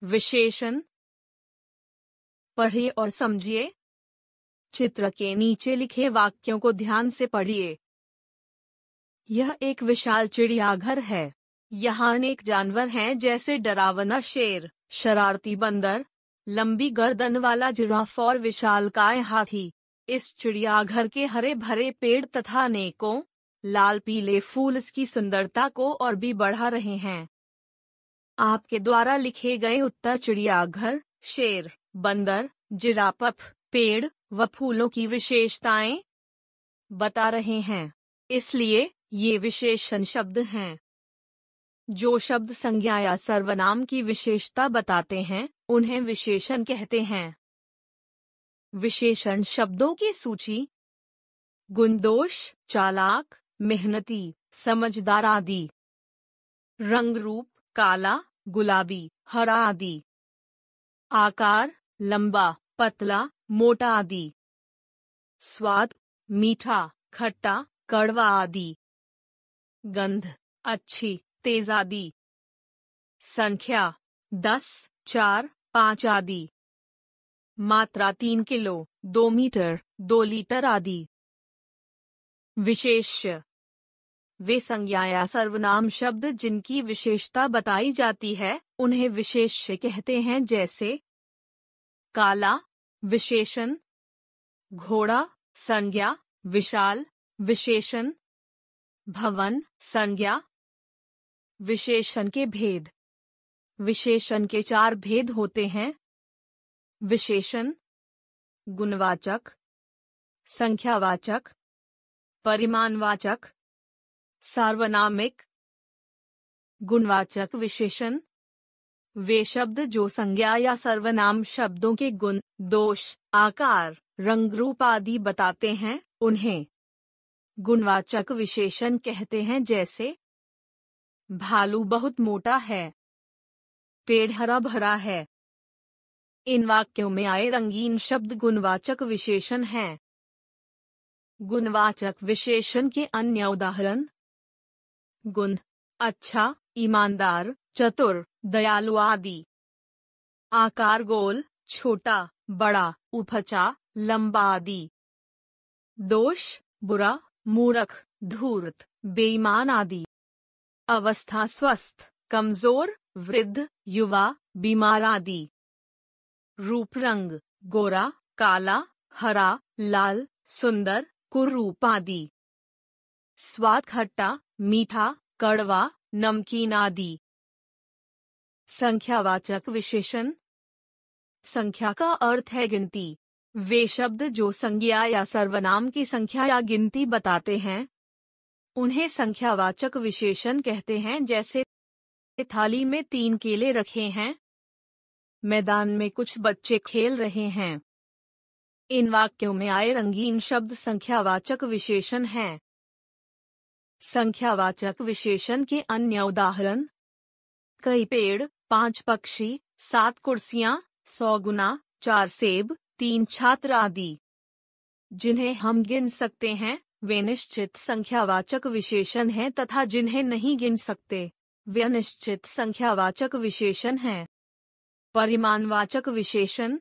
विशेषण। पढ़िए और समझिए। चित्र के नीचे लिखे वाक्यों को ध्यान से पढ़िए। यह एक विशाल चिड़ियाघर है। यहाँ अनेक जानवर हैं, जैसे डरावना शेर, शरारती बंदर, लंबी गर्दन वाला जिराफ और विशालकाय हाथी। इस चिड़ियाघर के हरे भरे पेड़ तथा अनेकों लाल पीले फूल इसकी सुंदरता को और भी बढ़ा रहे हैं। आपके द्वारा लिखे गए उत्तर चिड़ियाघर, शेर, बंदर, जिराफ, पेड़ व फूलों की विशेषताएं बता रहे हैं, इसलिए ये विशेषण शब्द हैं। जो शब्द संज्ञा या सर्वनाम की विशेषता बताते हैं, उन्हें विशेषण कहते हैं। विशेषण शब्दों की सूची: गुणदोष, चालाक, मेहनती, समझदार आदि। रंग रूप: काला, गुलाबी, हरा आदि। आकार: लंबा, पतला, मोटा आदि। स्वाद: मीठा, खट्टा, कड़वा आदि। गंध: अच्छी, तेज आदि। संख्या: 10, 4, 5 आदि। मात्रा: 3 किलो, 2 मीटर, 2 लीटर आदि। विशेष्य: वे संज्ञा या सर्वनाम शब्द जिनकी विशेषता बताई जाती है, उन्हें विशेष्य कहते हैं, जैसे काला, विशेषण। घोड़ा, संज्ञा, विशाल, विशेषण। भवन, संज्ञा। विशेषण के भेद: विशेषण के 4 भेद होते हैं: विशेषण, गुणवाचक, संख्यावाचक, परिमाणवाचक, सार्वनामिक। गुणवाचक विशेषण वे शब्द जो संज्ञा या सर्वनाम शब्दों के गुण, दोष, आकार, रंग रूप आदि बताते हैं, उन्हें गुणवाचक विशेषण कहते हैं, जैसे भालू बहुत मोटा है, पेड़ हरा भरा है। इन वाक्यों में आए रंगीन शब्द गुणवाचक विशेषण हैं। गुणवाचक विशेषण के अन्य उदाहरण: गुण: अच्छा, ईमानदार, चतुर, दयालु आदि। आकार: गोल, छोटा, बड़ा, उपचा, लंबा आदि। दोष: बुरा, मूर्ख, धूर्त, बेईमान आदि। अवस्था: स्वस्थ, कमजोर, वृद्ध, युवा, बीमार आदि। रूप रंग: गोरा, काला, हरा, लाल, सुंदर, कुरूप आदि। स्वाद: खट्टा, मीठा, कड़वा, नमकीन आदि। संख्यावाचक विशेषण संख्या का अर्थ है गिनती। वे शब्द जो संज्ञा या सर्वनाम की संख्या या गिनती बताते हैं, उन्हें संख्यावाचक विशेषण कहते हैं, जैसे थाली में 3 केले रखे हैं, मैदान में कुछ बच्चे खेल रहे हैं। इन वाक्यों में आए रंगीन शब्द संख्यावाचक विशेषण हैं। संख्यावाचक विशेषण के अन्य उदाहरण: कई पेड़, 5 पक्षी, 7 कुर्सियां, 100 गुना, 4 सेब, 3 छात्र आदि। जिन्हें हम गिन सकते हैं, वे निश्चित संख्यावाचक विशेषण हैं, तथा जिन्हें नहीं गिन सकते, वे अनिश्चित संख्यावाचक विशेषण हैं। परिमाणवाचक विशेषण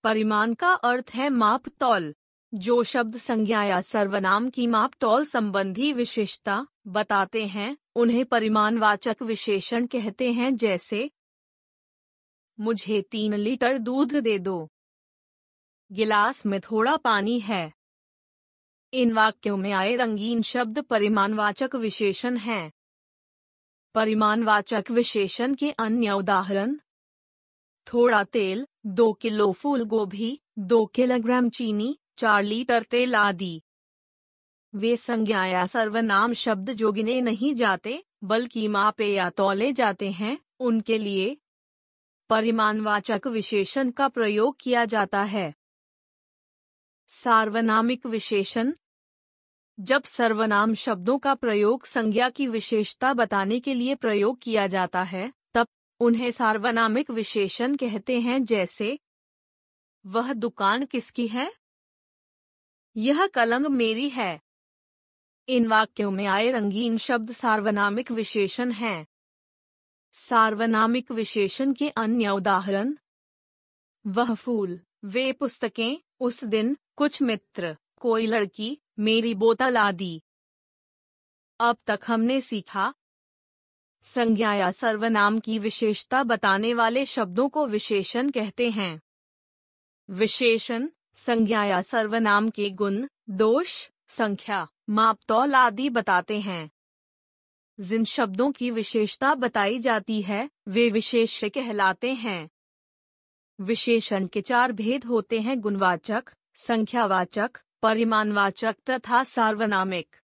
परिमाण का अर्थ है माप तौल। जो शब्द संज्ञा या सर्वनाम की माप तौल संबंधी विशेषता बताते हैं, उन्हें परिमाणवाचक विशेषण कहते हैं, जैसे मुझे 3 लीटर दूध दे दो। गिलास में थोड़ा पानी है। इन वाक्यों में आए रंगीन शब्द परिमाणवाचक विशेषण हैं। परिमाणवाचक विशेषण के अन्य उदाहरण: थोड़ा तेल, 2 किलो फूल गोभी, 2 किलोग्राम चीनी, 4 लीटर तेल आदि। वे संज्ञा या सर्वनाम शब्द जो गिने नहीं जाते, बल्कि मापे या तौले जाते हैं, उनके लिए परिमाणवाचक विशेषण का प्रयोग किया जाता है। सार्वनामिक विशेषण जब सर्वनाम शब्दों का प्रयोग संज्ञा की विशेषता बताने के लिए प्रयोग किया जाता है, तब उन्हें सार्वनामिक विशेषण कहते हैं, जैसे वह दुकान किसकी है? यह कलम मेरी है। इन वाक्यों में आए रंगीन शब्द सार्वनामिक विशेषण हैं। सार्वनामिक विशेषण के अन्य उदाहरण: वह फूल, वे पुस्तकें, उस दिन, कुछ मित्र, कोई लड़की, मेरी बोतल आदि। अब तक हमने सीखा: संज्ञा या सर्वनाम की विशेषता बताने वाले शब्दों को विशेषण कहते हैं। विशेषण संज्ञा या सर्वनाम के गुण, दोष, संख्या, मापतौल आदि बताते हैं। जिन शब्दों की विशेषता बताई जाती है वे विशेष्य कहलाते हैं। विशेषण के 4 भेद होते हैं: गुणवाचक, संख्यावाचक, परिमाणवाचक तथा सार्वनामिक।